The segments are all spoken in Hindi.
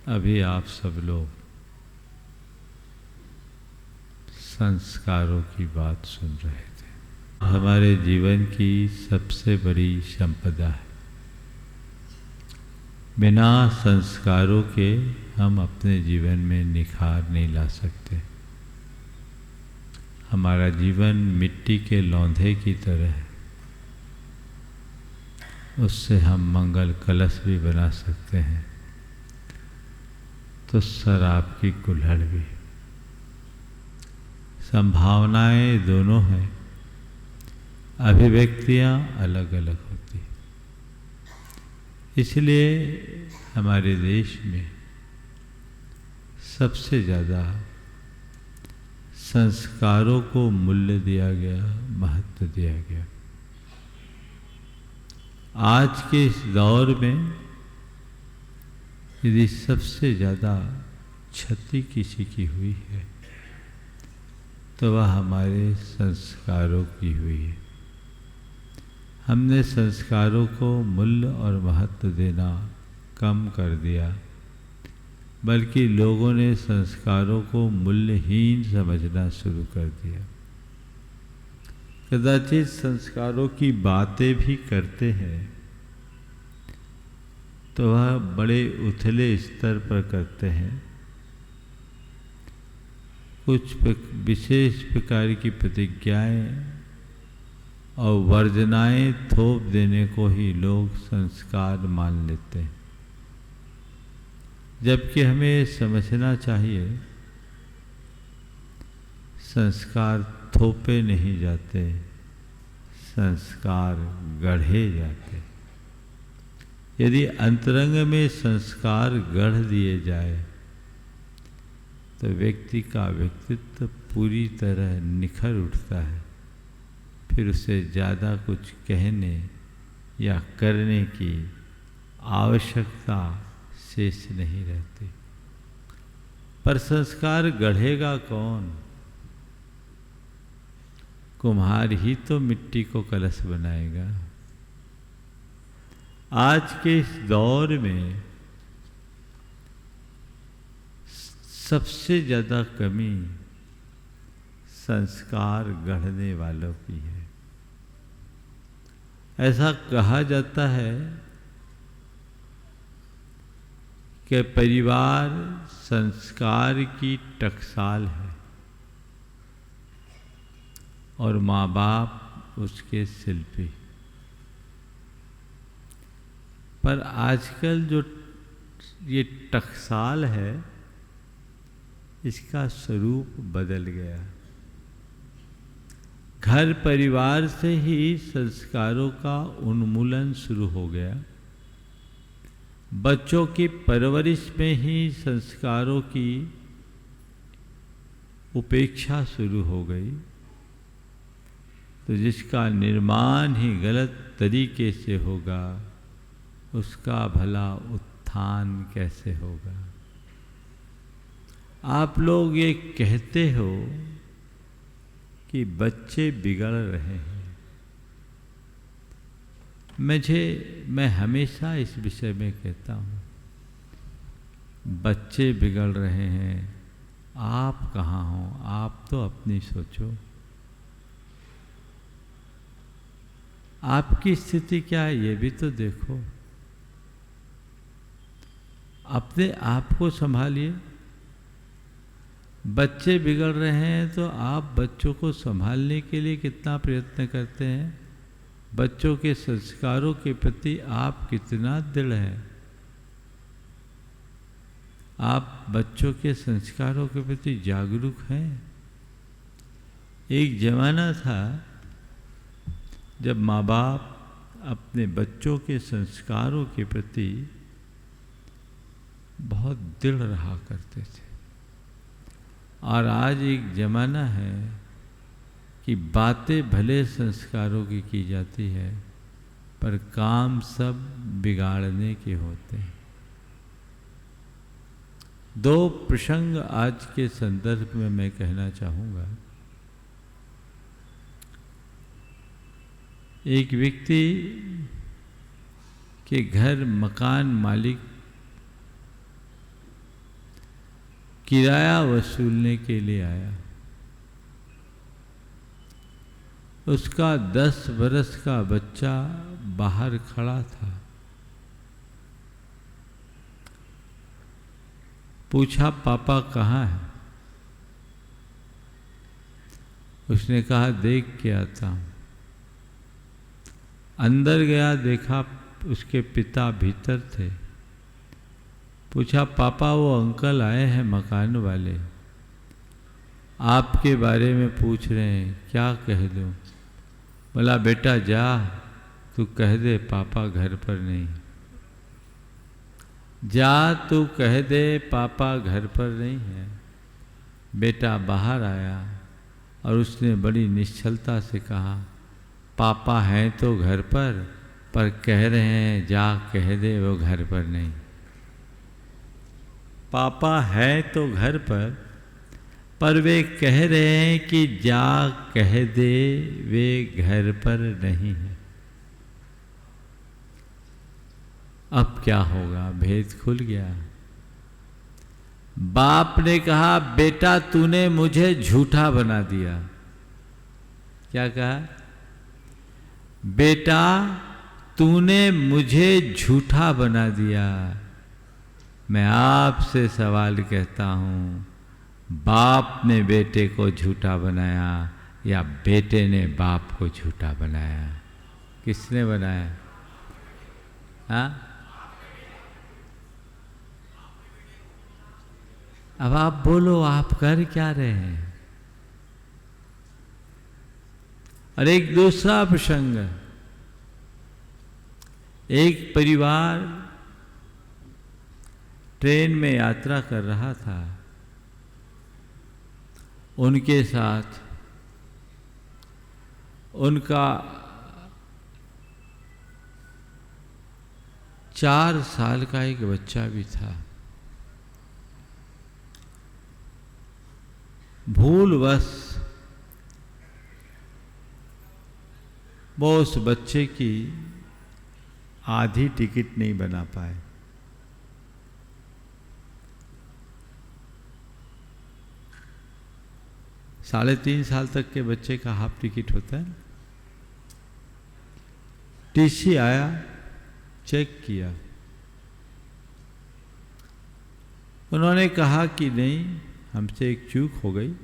अभी आप सब लोग संस्कारों की बात सुन रहे थे। हमारे जीवन की सबसे बड़ी संपदा है। बिना संस्कारों के हम अपने जीवन में निखार नहीं ला सकते। हमारा जीवन मिट्टी के लौंधे की तरह है। उससे हम मंगल कलश भी बना सकते हैं तो शराब की कुल्हड़ भी। संभावनाएं दोनों हैं, अभिव्यक्तियां अलग अलग होती। इसलिए हमारे देश में सबसे ज़्यादा संस्कारों को मूल्य दिया गया, महत्व दिया गया। आज के इस दौर में यदि सबसे ज़्यादा क्षति किसी की हुई है तो वह हमारे संस्कारों की हुई है। हमने संस्कारों को मूल्य और महत्व देना कम कर दिया, बल्कि लोगों ने संस्कारों को मूल्यहीन समझना शुरू कर दिया। कदाचित संस्कारों की बातें भी करते हैं तो वह बड़े उथले स्तर पर करते हैं। कुछ विशेष प्रकार की प्रतिज्ञाएं और वर्जनाएं थोप देने को ही लोग संस्कार मान लेते हैं, जबकि हमें समझना चाहिए संस्कार थोपे नहीं जाते, संस्कार गढ़े जाते। यदि अंतरंग में संस्कार गढ़ दिए जाए तो व्यक्ति का व्यक्तित्व पूरी तरह निखर उठता है। फिर उसे ज़्यादा कुछ कहने या करने की आवश्यकता शेष नहीं रहती। पर संस्कार गढ़ेगा कौन? कुम्हार ही तो मिट्टी को कलश बनाएगा। आज के इस दौर में सबसे ज़्यादा कमी संस्कार गढ़ने वालों की है। ऐसा कहा जाता है कि परिवार संस्कार की टकसाल है और माँ बाप उसके शिल्पी। पर आजकल जो ये टकसाल है, इसका स्वरूप बदल गया। घर परिवार से ही संस्कारों का उन्मूलन शुरू हो गया। बच्चों की परवरिश में ही संस्कारों की उपेक्षा शुरू हो गई। तो जिसका निर्माण ही गलत तरीके से होगा, उसका भला उत्थान कैसे होगा? आप लोग ये कहते हो कि बच्चे बिगड़ रहे हैं। मैं हमेशा इस विषय में कहता हूँ, बच्चे बिगड़ रहे हैं, आप कहाँ हो? आप तो अपनी सोचो। आपकी स्थिति क्या है ये भी तो देखो। अपने आप को संभालिए। बच्चे बिगड़ रहे हैं तो आप बच्चों को संभालने के लिए कितना प्रयत्न करते हैं? बच्चों के संस्कारों के प्रति आप कितना दृढ़ हैं? आप बच्चों के संस्कारों के प्रति जागरूक हैं? एक जमाना था जब माँ बाप अपने बच्चों के संस्कारों के प्रति बहुत दृढ़ रहा करते थे। और आज एक जमाना है कि बातें भले संस्कारों की जाती है, पर काम सब बिगाड़ने के होते हैं। दो प्रसंग आज के संदर्भ में मैं कहना चाहूँगा। एक व्यक्ति के घर मकान मालिक किराया वसूलने के लिए आया। उसका 10 बरस का बच्चा बाहर खड़ा था। पूछा, पापा कहाँ है? उसने कहा, देख के आता हूँ। अंदर गया, देखा उसके पिता भीतर थे। पूछा, पापा वो अंकल आए हैं मकान वाले, आपके बारे में पूछ रहे हैं, क्या कह दूँ? बोला, बेटा जा, तू कह दे पापा घर पर नहीं। जा तू कह दे पापा घर पर नहीं है। बेटा बाहर आया और उसने बड़ी निश्चलता से कहा, पापा हैं तो घर पर कह रहे हैं जा कह दे वो घर पर नहीं। पापा है तो घर पर वे कह रहे हैं कि जा कह दे वे घर पर नहीं है। अब क्या होगा? भेद खुल गया। बाप ने कहा, बेटा तूने मुझे झूठा बना दिया। क्या कहा? बेटा तूने मुझे झूठा बना दिया। मैं आपसे सवाल कहता हूं, बाप ने बेटे को झूठा बनाया या बेटे ने बाप को झूठा बनाया? किसने बनाया? हाँ? अब आप बोलो, आप कर क्या रहे हैं? और एक दूसरा प्रसंग, एक परिवार ट्रेन में यात्रा कर रहा था। उनके साथ उनका 4 साल का एक बच्चा भी था। भूलवश वो उस बच्चे की आधी टिकट नहीं बना पाए। साढ़े 3 साल तक के बच्चे का हाफ टिकट होता है। टीसी आया, चेक किया, उन्होंने कहा कि नहीं, हमसे एक चूक हो गई,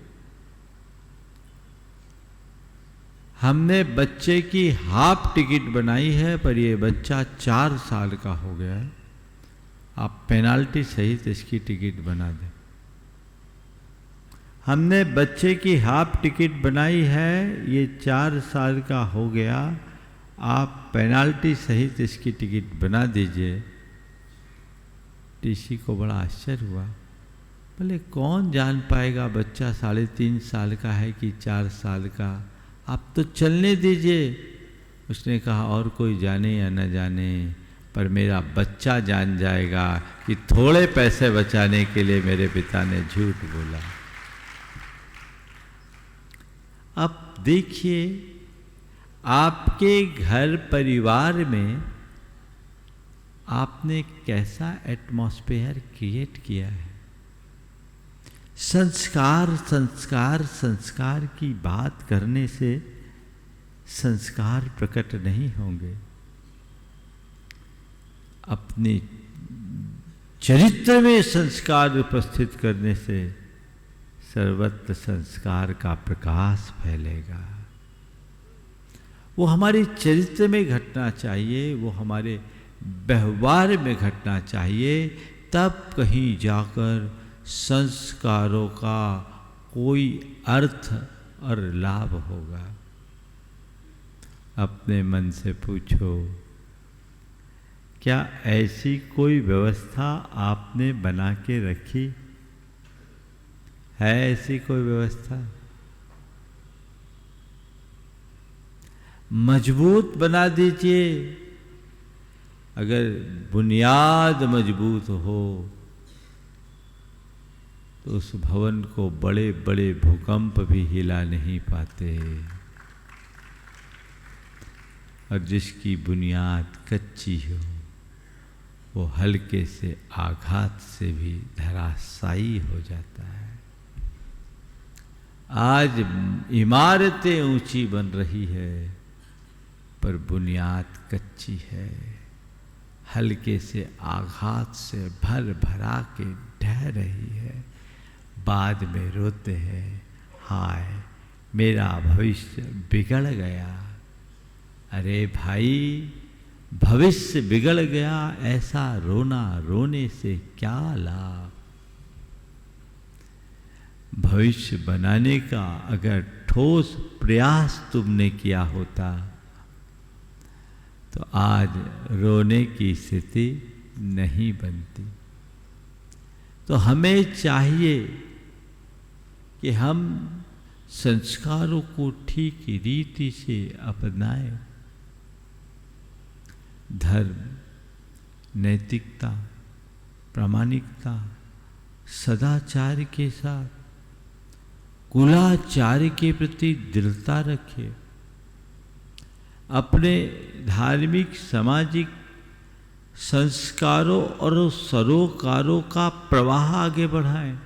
हमने बच्चे की हाफ टिकट बनाई है पर ये बच्चा 4 साल का हो गया है, आप पेनाल्टी सहित इसकी टिकट बना दें। हमने बच्चे की हाफ टिकट बनाई है, ये 4 साल का हो गया, आप पेनाल्टी सहित इसकी टिकट बना दीजिए। टीसी को बड़ा आश्चर्य हुआ, बोले कौन जान पाएगा बच्चा 3.5 साल का है कि 4 साल का, आप तो चलने दीजिए। उसने कहा, और कोई जाने या न जाने पर मेरा बच्चा जान जाएगा कि थोड़े पैसे बचाने के लिए मेरे पिता ने झूठ बोला। अब देखिए, आपके घर परिवार में आपने कैसा एटमॉस्फेयर क्रिएट किया है। संस्कार संस्कार संस्कार की बात करने से संस्कार प्रकट नहीं होंगे। अपने चरित्र में संस्कार उपस्थित करने से सर्वत्र संस्कार का प्रकाश फैलेगा। वो हमारे चरित्र में घटना चाहिए, वो हमारे व्यवहार में घटना चाहिए, तब कहीं जाकर संस्कारों का कोई अर्थ और लाभ होगा। अपने मन से पूछो, क्या ऐसी कोई व्यवस्था आपने बना के रखी है? ऐसी कोई व्यवस्था मजबूत बना दीजिए। अगर बुनियाद मजबूत हो तो उस भवन को बड़े बड़े भूकंप भी हिला नहीं पाते, और जिसकी बुनियाद कच्ची हो वो हल्के से आघात से भी धराशायी हो जाता है। आज इमारतें ऊंची बन रही है पर बुनियाद कच्ची है। हल्के से आघात से भर भरा के ढह रही है। बाद में रोते हैं, हाय मेरा भविष्य बिगड़ गया। अरे भाई, भविष्य बिगड़ गया ऐसा रोना रोने से क्या लाभ। भविष्य बनाने का अगर ठोस प्रयास तुमने किया होता तो आज रोने की स्थिति नहीं बनती। तो हमें चाहिए कि हम संस्कारों को ठीक रीति से अपनाएं। धर्म, नैतिकता, प्रामाणिकता, सदाचार के साथ कुलाचार के प्रति दृढ़ता रखें। अपने धार्मिक, सामाजिक संस्कारों और सरोकारों का प्रवाह आगे बढ़ाएं।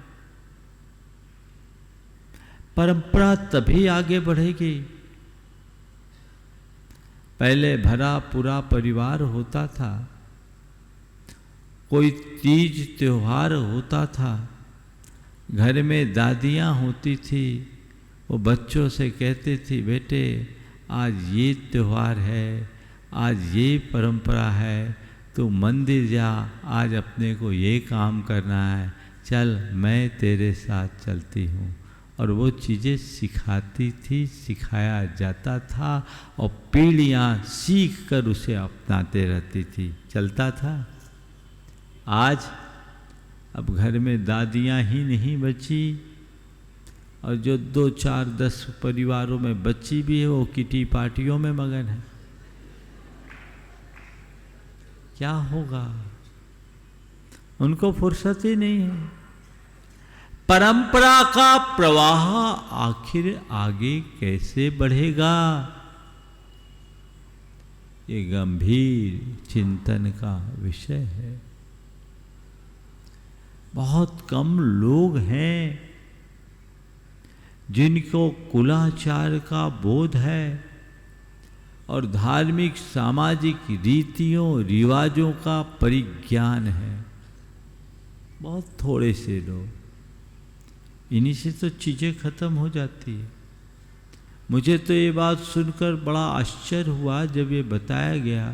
परंपरा तभी आगे बढ़ेगी। पहले भरा पूरा परिवार होता था, कोई तीज त्योहार होता था, घर में दादियाँ होती थी, वो बच्चों से कहती थी, बेटे आज ये त्योहार है, आज ये परंपरा है, तू मंदिर जा, आज अपने को ये काम करना है, चल मैं तेरे साथ चलती हूँ। और वो चीज़ें सिखाती थी, सिखाया जाता था और पीढ़ियाँ सीख कर उसे अपनाते रहती थी, चलता था। आज अब घर में दादियाँ ही नहीं बची और जो 2, 4, 10 परिवारों में बच्ची भी है वो किटी पार्टियों में मगन है। क्या होगा? उनको फुर्सत ही नहीं है। परंपरा का प्रवाह आखिर आगे कैसे बढ़ेगा? ये गंभीर चिंतन का विषय है। बहुत कम लोग हैं जिनको कुलाचार का बोध है और धार्मिक सामाजिक रीतियों रिवाजों का परिज्ञान है। बहुत थोड़े से लोग। इन्हीं से तो चीज़ें खत्म हो जाती है। मुझे तो ये बात सुनकर बड़ा आश्चर्य हुआ जब ये बताया गया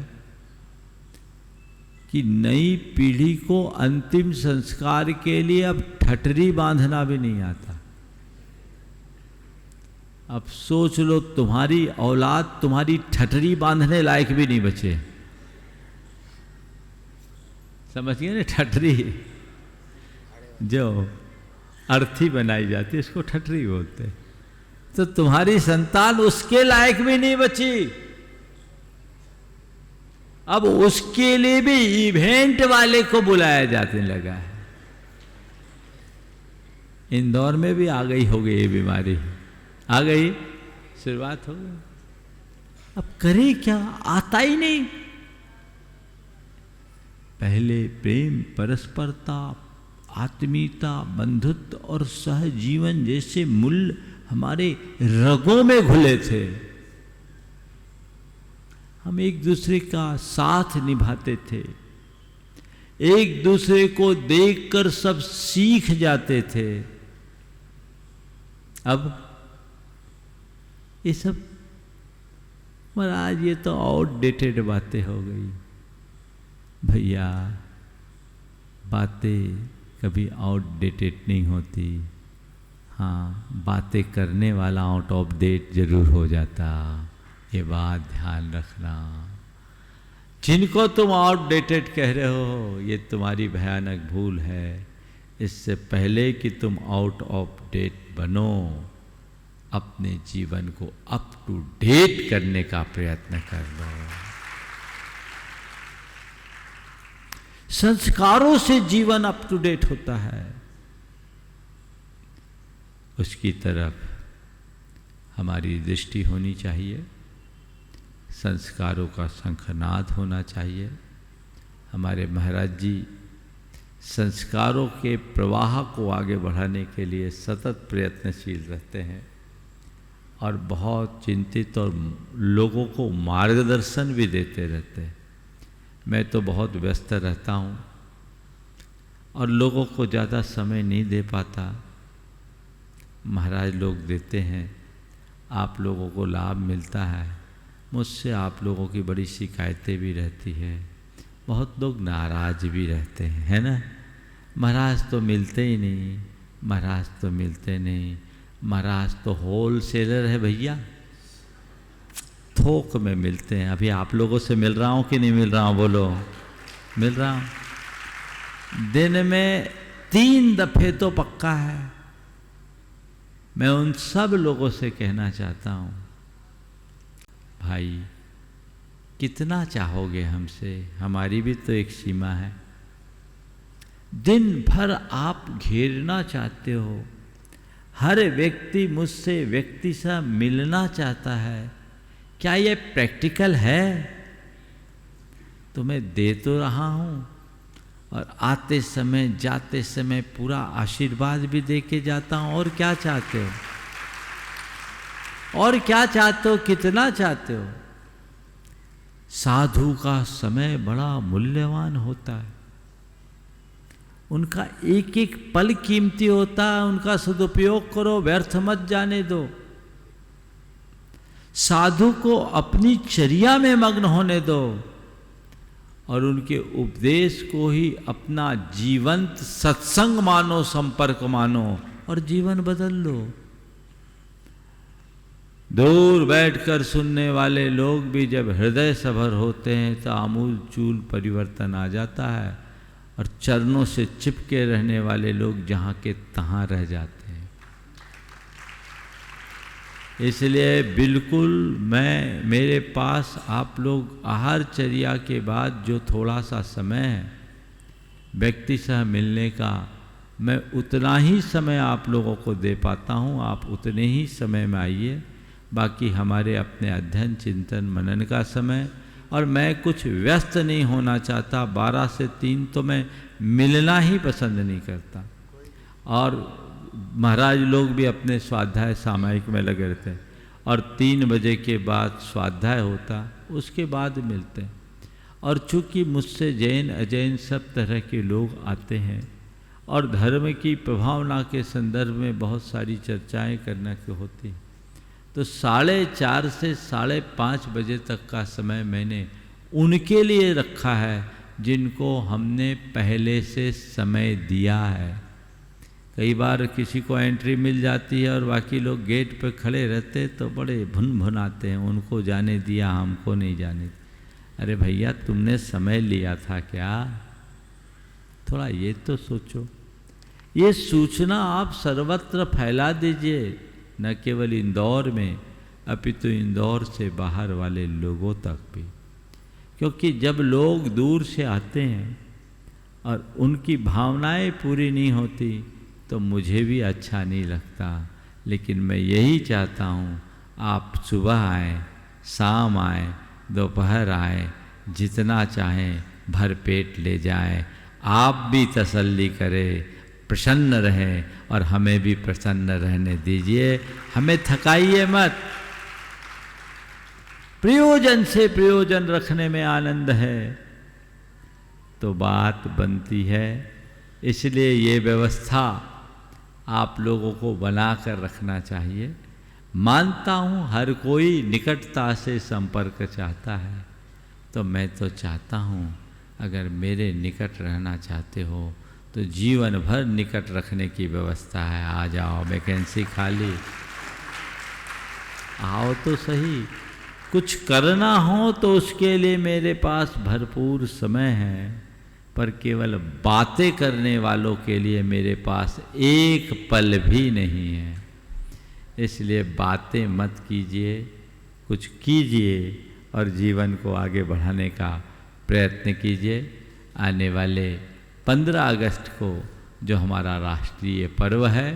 कि नई पीढ़ी को अंतिम संस्कार के लिए अब ठठरी बांधना भी नहीं आता। अब सोच लो, तुम्हारी औलाद तुम्हारी ठठरी बांधने लायक भी नहीं बचे। समझिए ना, ठठरी जो अर्थी बनाई जाती है उसको ठठरी बोलते। तो तुम्हारी संतान उसके लायक भी नहीं बची। अब उसके लिए भी इवेंट वाले को बुलाया जाने लगा है। इंदौर में भी आ गई होगी ये बीमारी, आ गई, शुरुआत हो गई। अब करे क्या? आता ही नहीं। पहले प्रेम, परस्परता, आत्मीयता, बंधुत्व और सहजीवन जैसे मूल्य हमारे रगों में घुले थे। हम एक दूसरे का साथ निभाते थे, एक दूसरे को देखकर सब सीख जाते थे। अब ये सब महाराज, ये तो आउटडेटेड बातें हो गई भैया। बातें कभी आउटडेटेड नहीं होती। हाँ, बातें करने वाला आउट ऑफ डेट जरूर हो जाता। ये बात ध्यान रखना। जिनको तुम आउटडेटेड कह रहे हो, ये तुम्हारी भयानक भूल है। इससे पहले कि तुम आउट ऑफ डेट बनो, अपने जीवन को अप टू डेट करने का प्रयत्न कर लो। संस्कारों से जीवन अप टू डेट होता है। उसकी तरफ हमारी दृष्टि होनी चाहिए। संस्कारों का शंखनाद होना चाहिए। हमारे महाराज जी संस्कारों के प्रवाह को आगे बढ़ाने के लिए सतत प्रयत्नशील रहते हैं और बहुत चिंतित और लोगों को मार्गदर्शन भी देते रहते हैं। मैं तो बहुत व्यस्त रहता हूँ और लोगों को ज़्यादा समय नहीं दे पाता। महाराज लोग देते हैं, आप लोगों को लाभ मिलता है। मुझसे आप लोगों की बड़ी शिकायतें भी रहती है, बहुत लोग नाराज भी रहते हैं, है ना। महाराज तो मिलते ही नहीं, महाराज तो मिलते नहीं, महाराज तो होल सेलर है भैया, थोक में मिलते हैं। अभी आप लोगों से मिल रहा हूँ कि नहीं मिल रहा हूँ, बोलो। मिल रहा हूँ, दिन में 3 दफ़े तो पक्का है। मैं उन सब लोगों से कहना चाहता हूँ, भाई कितना चाहोगे हमसे, हमारी भी तो एक सीमा है। दिन भर आप घेरना चाहते हो, हर व्यक्ति मुझसे व्यक्ति से मिलना चाहता है। क्या ये प्रैक्टिकल है? तो मैं दे तो रहा हूँ और आते समय जाते समय पूरा आशीर्वाद भी दे के जाता हूँ। और क्या चाहते हो? और क्या चाहते हो? कितना चाहते हो? साधु का समय बड़ा मूल्यवान होता है, उनका एक एक पल कीमती होता है, उनका सदुपयोग करो, व्यर्थ मत जाने दो। साधु को अपनी चर्या में मग्न होने दो और उनके उपदेश को ही अपना जीवंत सत्संग मानो, संपर्क मानो और जीवन बदल लो। दूर बैठकर सुनने वाले लोग भी जब हृदय सभर होते हैं तो आमूल चूल परिवर्तन आ जाता है और चरणों से चिपके रहने वाले लोग जहाँ के तहाँ रह जाते हैं। इसलिए बिल्कुल मेरे पास आप लोग आहारचर्या के बाद जो थोड़ा सा समय है व्यक्ति से मिलने का, मैं उतना ही समय आप लोगों को दे पाता हूँ। आप उतने ही समय में आइए, बाकी हमारे अपने अध्ययन चिंतन मनन का समय। और मैं कुछ व्यस्त नहीं होना चाहता। 12 से 3 तो मैं मिलना ही पसंद नहीं करता। और महाराज लोग भी अपने स्वाध्याय सामायिक में लगे रहते हैं और 3 बजे के बाद स्वाध्याय होता, उसके बाद मिलते हैं। और चूँकि मुझसे जैन अजैन सब तरह के लोग आते हैं और धर्म की प्रभावना के संदर्भ में बहुत सारी चर्चाएं करने की होती हैं, तो 4:30 से 5:30 बजे तक का समय मैंने उनके लिए रखा है जिनको हमने पहले से समय दिया है। कई बार किसी को एंट्री मिल जाती है और बाकी लोग गेट पर खड़े रहते तो बड़े भुन भुन आते हैं, उनको जाने दिया हमको नहीं जाने दिया। अरे भैया तुमने समय लिया था क्या? थोड़ा ये तो सोचो। ये सूचना आप सर्वत्र फैला दीजिए, न केवल इंदौर में अपितु इंदौर से बाहर वाले लोगों तक भी। क्योंकि जब लोग दूर से आते हैं और उनकी भावनाएं पूरी नहीं होती तो मुझे भी अच्छा नहीं लगता। लेकिन मैं यही चाहता हूँ आप सुबह आए, शाम आए, दोपहर आए, जितना चाहें भर पेट ले जाएं। आप भी तसल्ली करें, प्रसन्न रहें और हमें भी प्रसन्न रहने दीजिए। हमें थकाइए मत। प्रयोजन से प्रयोजन रखने में आनंद है तो बात बनती है। इसलिए ये व्यवस्था आप लोगों को बनाकर रखना चाहिए। मानता हूँ हर कोई निकटता से संपर्क चाहता है, तो मैं तो चाहता हूँ अगर मेरे निकट रहना चाहते हो तो जीवन भर निकट रखने की व्यवस्था है। आ जाओ, वैकेंसी खाली, आओ तो सही। कुछ करना हो तो उसके लिए मेरे पास भरपूर समय है, पर केवल बातें करने वालों के लिए मेरे पास एक पल भी नहीं है। इसलिए बातें मत कीजिए, कुछ कीजिए और जीवन को आगे बढ़ाने का प्रयत्न कीजिए। आने वाले 15 अगस्त को जो हमारा राष्ट्रीय पर्व है,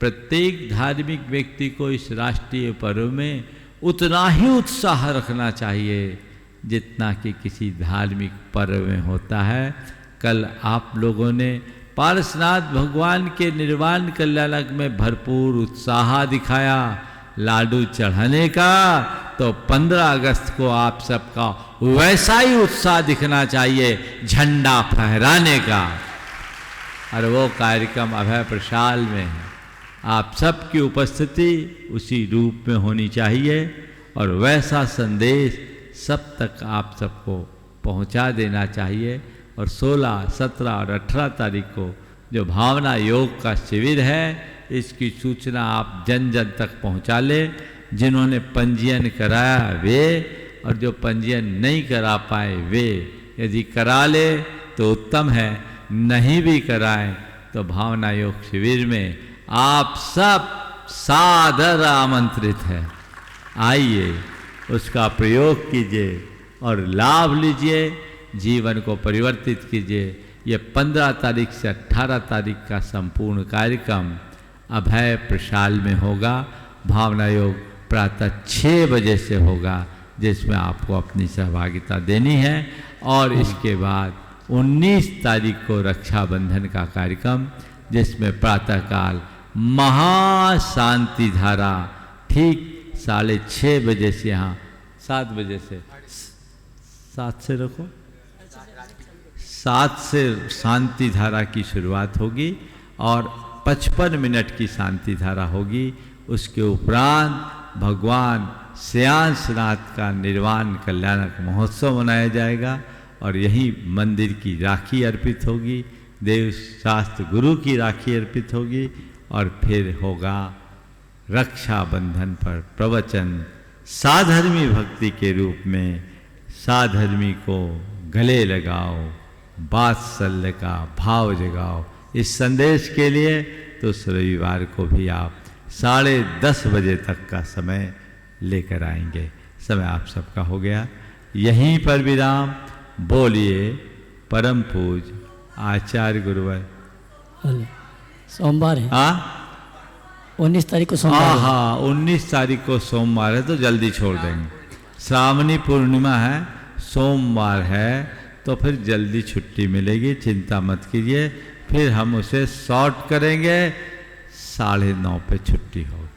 प्रत्येक धार्मिक व्यक्ति को इस राष्ट्रीय पर्व में उतना ही उत्साह रखना चाहिए जितना कि किसी धार्मिक पर्व में होता है। कल आप लोगों ने पारसनाथ भगवान के निर्वाण कल्याणक में भरपूर उत्साह दिखाया लाडू चढ़ाने का, तो 15 अगस्त को आप सबका वैसा ही उत्साह दिखना चाहिए झंडा फहराने का। और वो कार्यक्रम अभय प्रशाल में है, आप सबकी उपस्थिति उसी रूप में होनी चाहिए और वैसा संदेश सब तक आप सबको पहुंचा देना चाहिए। और 16, 17 और 18 तारीख को जो भावना योग का शिविर है, इसकी सूचना आप जन जन तक पहुंचा लें। जिन्होंने पंजीयन कराया वे, और जो पंजीयन नहीं करा पाए वे, यदि करा ले तो उत्तम है, नहीं भी कराएं तो भावना योग शिविर में आप सब सादर आमंत्रित है। आइए, उसका प्रयोग कीजिए और लाभ लीजिए, जीवन को परिवर्तित कीजिए। ये 15 तारीख से 18 तारीख का संपूर्ण कार्यक्रम अभय प्रशाल में होगा। भावना योग प्रातः 6 बजे से होगा, जिसमें आपको अपनी सहभागिता देनी है। और इसके बाद 19 तारीख को रक्षाबंधन का कार्यक्रम, जिसमें प्रातःकाल महाशांति धारा ठीक 6:30 बजे से, यहाँ 7 बजे से, 7 से रखो, 7 से शांति धारा की शुरुआत होगी और 55 मिनट की शांति धारा होगी। उसके उपरांत भगवान श्रेयांसनाथ का निर्वाण कल्याणक महोत्सव मनाया जाएगा और यहीं मंदिर की राखी अर्पित होगी, देव शास्त्र गुरु की राखी अर्पित होगी। और फिर होगा रक्षाबंधन पर प्रवचन साधर्मी भक्ति के रूप में। साधर्मी को गले लगाओ, वात्सल्य का भाव जगाओ, इस संदेश के लिए तो उस रविवार को भी आप 10:30 बजे तक का समय लेकर आएंगे। समय आप सबका हो गया, यहीं पर विराम। बोलिए परम पूज आचार्य गुरुवर। सोमवार है, 19 तारीख को सोमवार है। हाँ, 19 तारीख को सोमवार है, तो जल्दी छोड़ देंगे। श्रावणी पूर्णिमा है, सोमवार है, तो फिर जल्दी छुट्टी मिलेगी, चिंता मत कीजिए। फिर हम उसे शॉर्ट करेंगे, 9:30 पे छुट्टी होगी।